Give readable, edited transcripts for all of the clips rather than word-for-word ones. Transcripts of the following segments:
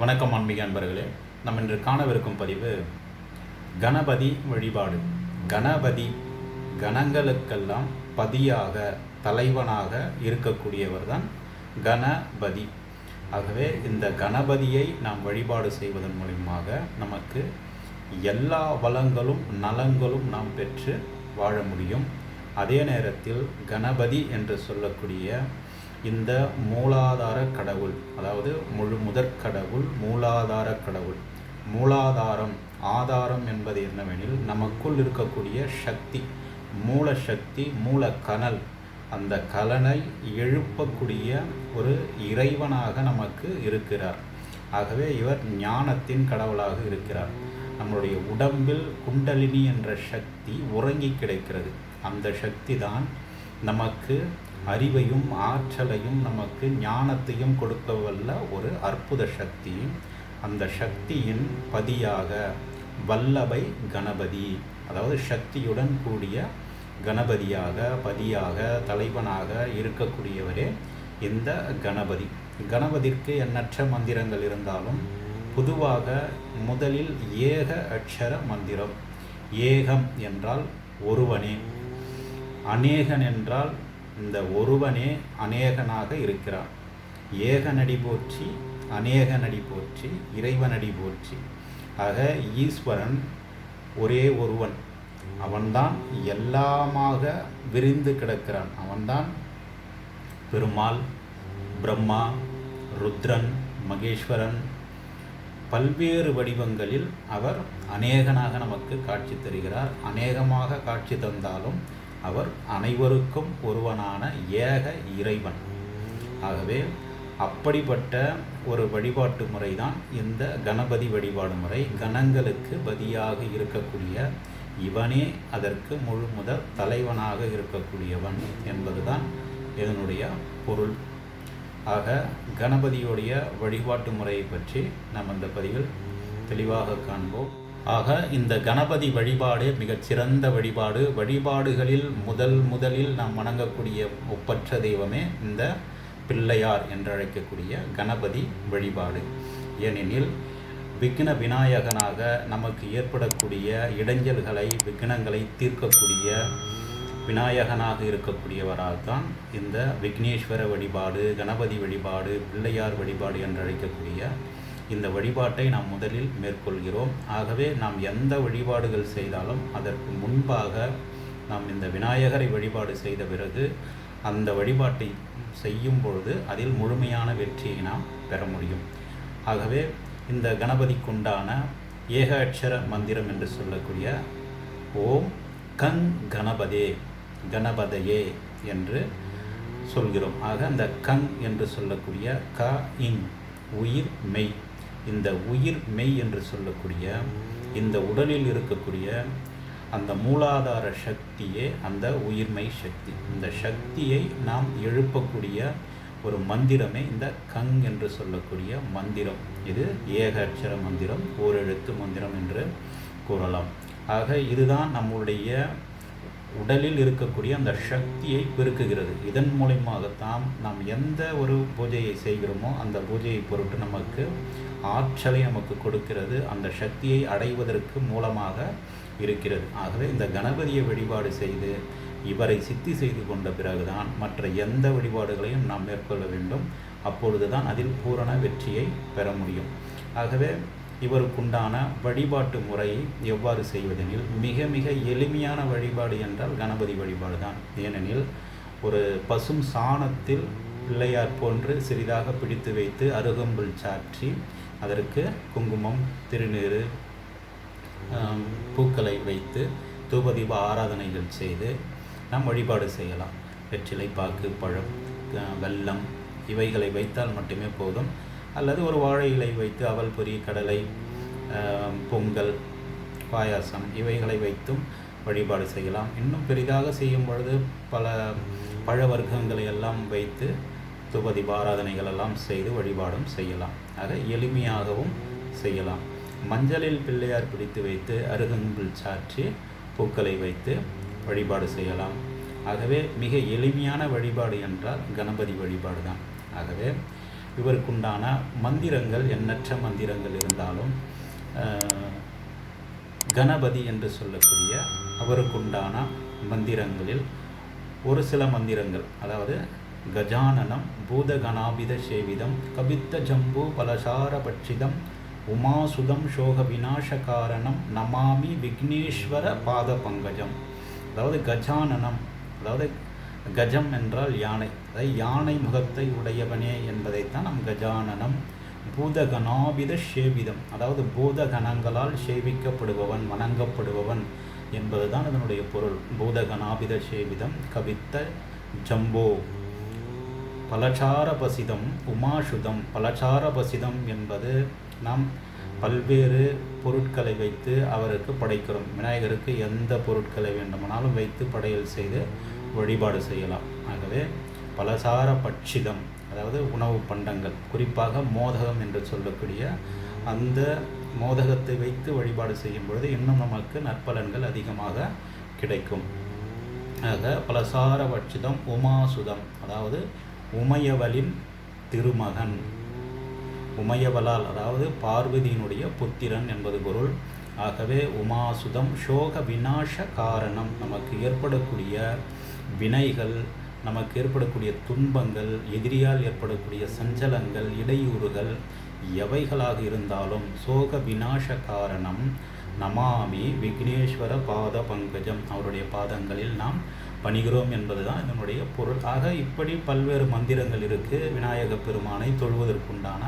வணக்கம் ஆன்மீக அன்பர்களே. நம்ம இன்று காணவிருக்கும் பதிவு கணபதி வழிபாடு. கணபதி கணங்களுக்கெல்லாம் பதியாக தலைவனாக இருக்கக்கூடியவர் தான் கணபதி. ஆகவே இந்த கணபதியை நாம் வழிபாடு செய்வதன் மூலமாக நமக்கு எல்லா வளங்களும் நலங்களும் நாம் பெற்று வாழ முடியும். அதே நேரத்தில் கணபதி என்று சொல்லக்கூடிய இந்த மூலாதார கடவுள், அதாவது முழு முதற் கடவுள், மூலாதார கடவுள். மூலாதாரம், ஆதாரம் என்பது என்னவெனில் நமக்குள் இருக்கக்கூடிய சக்தி, மூல சக்தி, மூல கனல். அந்த கலனை எழுப்பக்கூடிய ஒரு இறைவனாக நமக்கு இருக்கிறார். ஆகவே இவர் ஞானத்தின் கடவுளாக இருக்கிறார். நம்மளுடைய உடம்பில் குண்டலினி என்ற சக்தி உறங்கி கிடைக்கிறது. அந்த சக்தி தான் நமக்கு அறிவையும் ஆற்றலையும் நமக்கு ஞானத்தையும் கொடுக்க வல்ல ஒரு அற்புத சக்தி. அந்த சக்தியின் பதியாக வல்லபை கணபதி, அதாவது சக்தியுடன் கூடிய கணபதியாக, பதியாக, தலைவனாக இருக்கக்கூடியவரே இந்த கணபதி. கணபதிக்கு எண்ணற்ற மந்திரங்கள் இருந்தாலும் பொதுவாக முதலில் ஏக அட்சர மந்திரம். ஏகம் என்றால் ஒருவனே, அநேகன் என்றால் இந்த ஒருவனே அநேகனாக இருக்கிறான். ஏகனடி போற்றி, அநேகனடி போற்றி, இறைவனடி போற்றி. ஆக ஈஸ்வரன் ஒரே ஒருவன். அவன்தான் எல்லாமாக விரிந்து கிடக்கிறான். அவன்தான் பெருமாள், பிரம்மா, ருத்ரன், மகேஸ்வரன். பல்வேறு வடிவங்களில் அவர் அநேகனாக நமக்கு காட்சி தருகிறார். அநேகமாக காட்சி தந்தாலும் அவர் அனைவருக்கும் ஒருவனான ஏக இறைவன். ஆகவே அப்படிப்பட்ட ஒரு வழிபாட்டு முறை தான் இந்த கணபதி வழிபாடு முறை. கணங்களுக்கு பதியாக இருக்கக்கூடிய இவனே அதற்கு முழு முதல் தலைவனாக இருக்கக்கூடியவன் என்பதுதான் இதனுடைய பொருள். ஆக கணபதியுடைய வழிபாட்டு முறையை பற்றி நாம் இந்த பதிவில் தெளிவாக காண்போம். ஆக இந்த கணபதி வழிபாடு மிகச்சிறந்த வழிபாடு. வழிபாடுகளில் முதலில் நாம் வணங்கக்கூடிய ஒப்பற்ற தெய்வமே இந்த பிள்ளையார் என்றழைக்கக்கூடிய கணபதி வழிபாடு. ஏனெனில் விக்ன விநாயகனாக நமக்கு ஏற்படக்கூடிய இடைஞ்சல்களை, விக்னங்களை தீர்க்கக்கூடிய விநாயகனாக இருக்கக்கூடியவரால் தான் இந்த விக்னேஸ்வர வழிபாடு, கணபதி வழிபாடு, பிள்ளையார் வழிபாடு என்றழைக்கக்கூடிய இந்த வழிபாட்டை நாம் முதலில் மேற்கொள்கிறோம். ஆகவே நாம் எந்த வழிபாடுகள் செய்தாலும் அதற்கு முன்பாக நாம் இந்த விநாயகரை வழிபாடு செய்த பிறகு அந்த வழிபாட்டை செய்யும் பொழுது அதில் முழுமையான வெற்றியை நாம் பெற முடியும். ஆகவே இந்த கணபதிக்குண்டான ஏக அட்சர மந்திரம் என்று சொல்லக்கூடிய ஓம் கங் கணபதே, கணபதையே என்று சொல்கிறோம். ஆக அந்த கங் என்று சொல்லக்கூடிய க இங், உயிர் மெய். இந்த உயிர் மெய் என்று சொல்லக்கூடிய இந்த உடலில் இருக்கக்கூடிய அந்த மூலாதார சக்தியே அந்த உயிர்மெய் சக்தி. இந்த சக்தியை நாம் எழுப்பக்கூடிய ஒரு மந்திரமே இந்த கங் என்று சொல்லக்கூடிய மந்திரம். இது ஏக அட்சர மந்திரம், ஓரெழுத்து மந்திரம் என்று கூறலாம். ஆக இதுதான் நம்முடைய உடலில் இருக்கக்கூடிய அந்த சக்தியை பெருக்குகிறது. இதன் மூலமாகத்தான் நாம் எந்த ஒரு பூஜையை செய்கிறோமோ அந்த பூஜையை பொருட்டு நமக்கு ஆற்றலை நமக்கு கொடுக்கிறது, அந்த சக்தியை அடைவதற்கு மூலமாக இருக்கிறது. ஆகவே இந்த கணபதியை வழிபாடு செய்து இவரை சித்தி செய்து கொண்ட பிறகுதான் மற்ற எந்த வழிபாடுகளையும் நாம் மேற்கொள்ள வேண்டும். அப்பொழுதுதான் அதில் பூரண வெற்றியை பெற முடியும். ஆகவே இவருக்குண்டான வழிபாட்டு முறையை எவ்வாறு செய்வதெனில் மிக மிக எளிமையான வழிபாடு என்றால் கணபதி வழிபாடு தான். ஏனெனில் ஒரு பசும் சாணத்தில் பிள்ளையார் போன்று சிறிதாக பிடித்து வைத்து அருகம்புல் சாற்றி அதற்கு குங்குமம், திருநீறு, பூக்களை வைத்து தூபதீப ஆராதனைகள் செய்து நாம் வழிபாடு செய்யலாம். வெற்றிலை பாக்கு, பழம், வெல்லம் இவைகளை வைத்தால் மட்டுமே போதும். அல்லது ஒரு வாழை இலை வைத்து அவல் பொரி, கடலை, பொங்கல், பாயாசம் இவைகளை வைத்தும் வழிபாடு செய்யலாம். இன்னும் பெரிதாக செய்யும் பொழுது பல பழ வர்க்கங்களை எல்லாம் வைத்து தூபதீப ஆராதனைகள் எல்லாம் செய்து வழிபாடும் செய்யலாம். ஆக எளிமையாகவும் செய்யலாம். மஞ்சளில் பிள்ளையார் பிடித்து வைத்து அருகம்புல் சாற்றி பூக்களை வைத்து வழிபாடு செய்யலாம். ஆகவே மிக எளிமையான வழிபாடு என்றால் கணபதி வழிபாடு தான். ஆகவே இவருக்குண்டான மந்திரங்கள் எண்ணற்ற மந்திரங்கள் இருந்தாலும் கணபதி என்று சொல்லக்கூடிய அவருக்குண்டான மந்திரங்களில் ஒரு சில மந்திரங்கள், அதாவது கஜானனம், பூதகணாபித சேவிதம், கபித்த ஜம்பு பலசார பட்சிதம், உமாசுதம் சோக விநாசகாரணம், நமாமி விக்னேஸ்வர பாத பங்கஜம். அதாவது கஜானனம், அதாவது கஜம் என்றால் யானை, அதாவது யானை முகத்தை உடையவனே என்பதைத்தான் நம் கஜானனம். பூதகணாபித சேவிதம், அதாவது பூதகணங்களால் சேவிக்கப்படுபவன், வணங்கப்படுபவன் என்பதுதான் இதனுடைய பொருள். பூதகணாபித சேவிதம், கவித்த ஜம்போ பலசாரபசிதம், உமாசுதம். பலசாரபசிதம் என்பது நாம் பல்வேறு பொருட்களை வைத்து அவருக்கு படைக்கிறோம். விநாயகருக்கு எந்த பொருட்களை வேண்டுமானாலும் வைத்து படையல் செய்து வழிபாடு செய்யலாம். ஆகவே பலசார பட்சிதம், அதாவது உணவு பண்டங்கள், குறிப்பாக மோதகம் என்று சொல்லக்கூடிய அந்த மோதகத்தை வைத்து வழிபாடு செய்யும் பொழுது இன்னும் நமக்கு நற்பலன்கள் அதிகமாக கிடைக்கும். ஆக பலசார பட்சிதம் உமாசுதம், அதாவது உமையவளின் திருமகன், உமையவளால் அதாவது பார்வதியினுடைய புத்திரன் என்பது பொருள். ஆகவே உமாசுதம் சோக விநாச காரணம், நமக்கு ஏற்படக்கூடிய வினைகள், நமக்கு ஏற்படக்கூடிய துன்பங்கள், எதிரியால் ஏற்படக்கூடிய சஞ்சலங்கள், இடையூறுகள் எவைகளாக இருந்தாலும் சோக விநாச காரணம் நமாமி விக்னேஸ்வர பாத பங்கஜம், அவருடைய பாதங்களில் நாம் பணிகிறோம் என்பதுதான் இதனுடைய பொருள். ஆக இப்படி பல்வேறு மந்திரங்கள் இருக்குது விநாயக பெருமானை தொழுவதற்குண்டான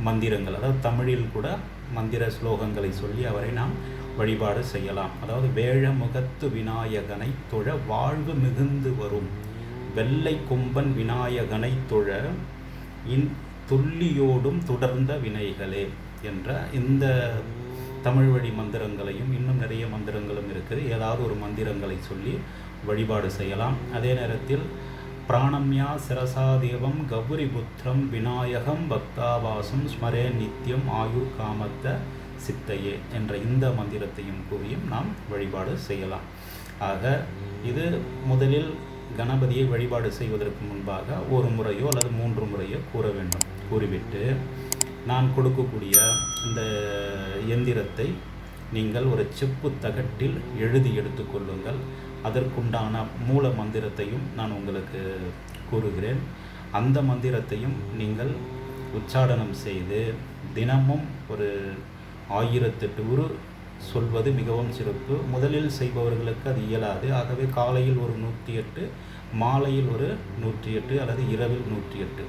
மந்திரங்கள். அதாவது தமிழில் கூட மந்திர ஸ்லோகங்களை சொல்லி அவரை நாம் வழிபாடு செய்யலாம். அதாவது வேழ முகத்து விநாயகனை தொழ வாழ்வு மிகுந்து வரும், வெள்ளை கொம்பன் விநாயகனை தொழ துள்ளியோடும் தொடர்ந்த வினைகளே என்ற இந்த தமிழ் வழி மந்திரங்களையும் இன்னும் நிறைய மந்திரங்களும் இருக்குது. ஏதாவது ஒரு மந்திரங்களை சொல்லி வழிபாடு செய்யலாம். அதே நேரத்தில் பிராணம்யா சிரசாதேவம் கௌரிபுத்திரம் விநாயகம் பக்தாவாசம் ஸ்மரே நித்தியம் ஆயுர் காமத்த சித்தையே என்ற இந்த மந்திரத்தையும் கூறியும் நாம் வழிபாடு செய்யலாம். ஆக இது முதலில் கணபதியை வழிபாடு செய்வதற்கு முன்பாக ஒரு முறையோ அல்லது 3 முறையோ கூற வேண்டும். கூறிவிட்டு நான் கொடுக்கக்கூடிய இந்த எந்திரத்தை நீங்கள் ஒரு செப்பு தகட்டில் எழுதி எடுத்துக்கொள்ளுங்கள். அதற்குண்டான மூல மந்திரத்தையும் நான் உங்களுக்கு கூறுகிறேன். அந்த மந்திரத்தையும் நீங்கள் உச்சாடனம் செய்து தினமும் ஒரு 1008 உரு சொல்வது மிகவும் சிறப்பு. முதலில் செய்பவர்களுக்கு அது இயலாது. ஆகவே காலையில் ஒரு 108, மாலையில் ஒரு 108 அல்லது இரவில் 108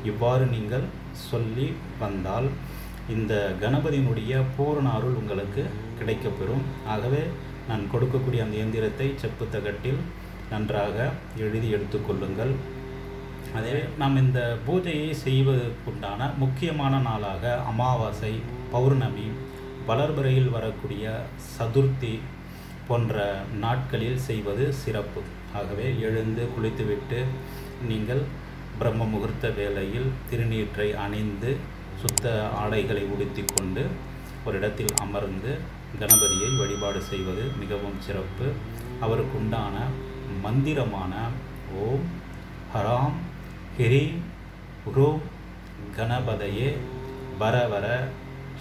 இவ்வாறு நீங்கள் சொல்லி வந்தால் இந்த கணபதியினுடைய பூரண அருள் உங்களுக்கு கிடைக்கப்பெறும். ஆகவே நான் கொடுக்கக்கூடிய அந்த இயந்திரத்தை செப்பு தகட்டில் நன்றாக எழுதி எடுத்துக்கொள்ளுங்கள். அதே நாம் இந்த பூஜையை செய்வதற்குண்டான முக்கியமான நாளாக அமாவாசை, பௌர்ணமி, வளர்பிறையில் வரக்கூடிய சதுர்த்தி போன்ற நாட்களில் செய்வது சிறப்பு. ஆகவே எழுந்து குளித்துவிட்டு நீங்கள் பிரம்ம முகூர்த்த வேளையில் திருநீற்றை அணிந்து சுத்த ஆடைகளை உடுத்தி கொண்டு ஒரு இடத்தில் அமர்ந்து கணபதியை வழிபாடு செய்வது மிகவும் சிறப்பு. அவருக்குண்டான மந்திரமான ஓம் ஹராம் ஹிரீம் ஹ்ரூம் கணபதையே வரவர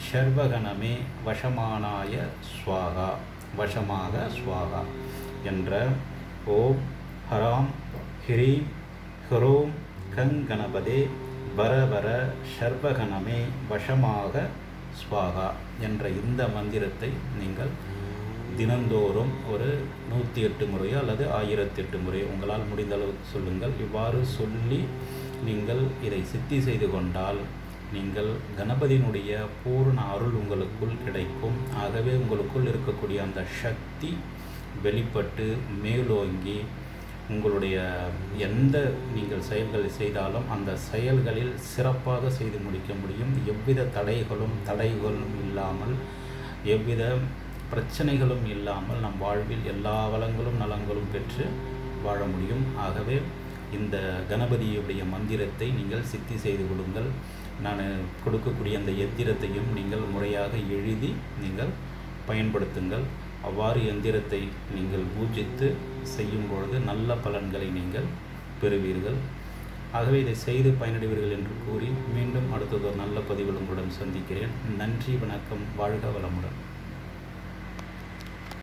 ஷர்வகணமே வசமானாய ஸ்வாகா, வசமாக ஸ்வாகா என்ற ஓம் ஹராம் ஹிரீம் ஹ்ரூம் கங்கணபதே வரவர ஷர்வகணமே வசமாக ஸ்வாகா என்ற இந்த மந்திரத்தை நீங்கள் தினந்தோறும் ஒரு 108 முறையோ அல்லது 1008 முறையோ உங்களால் முடிந்த அளவுக்கு சொல்லுங்கள். இவ்வாறு சொல்லி நீங்கள் இதை சித்தி செய்து கொண்டால் நீங்கள் கணபதியினுடைய பூர்ண அருள் உங்களுக்குள் கிடைக்கும். ஆகவே உங்களுக்குள் இருக்கக்கூடிய அந்த சக்தி வெளிப்பட்டு மேலோங்கி உங்களுடைய எந்த நீங்கள் செயல்களை செய்தாலும் அந்த செயல்களில் சிறப்பாக செய்து முடிக்க முடியும். எவ்வித தடைகளும் இல்லாமல், எவ்வித பிரச்சனைகளும் இல்லாமல் நம் வாழ்வில் எல்லா வளங்களும் நலங்களும் பெற்று வாழ முடியும். ஆகவே இந்த கணபதியுடைய மந்திரத்தை நீங்கள் சித்தி செய்து கொள்ளுங்கள். நான் கொடுக்கக்கூடிய அந்த எந்திரத்தையும் நீங்கள் முறையாக எழுதி நீங்கள் பயன்படுத்துங்கள். அவ்வாறு எந்திரத்தை நீங்கள் பூஜித்து செய்யும் பொழுது நல்ல பலன்களை நீங்கள் பெறுவீர்கள். ஆகவே இதை செய்து பயனடைவீர்கள் என்று கூறி மீண்டும் அடுத்தது ஒரு நல்ல பதிவில் உங்களுடன் சந்திக்கிறேன். நன்றி, வணக்கம், வாழ்க வளமுடன்.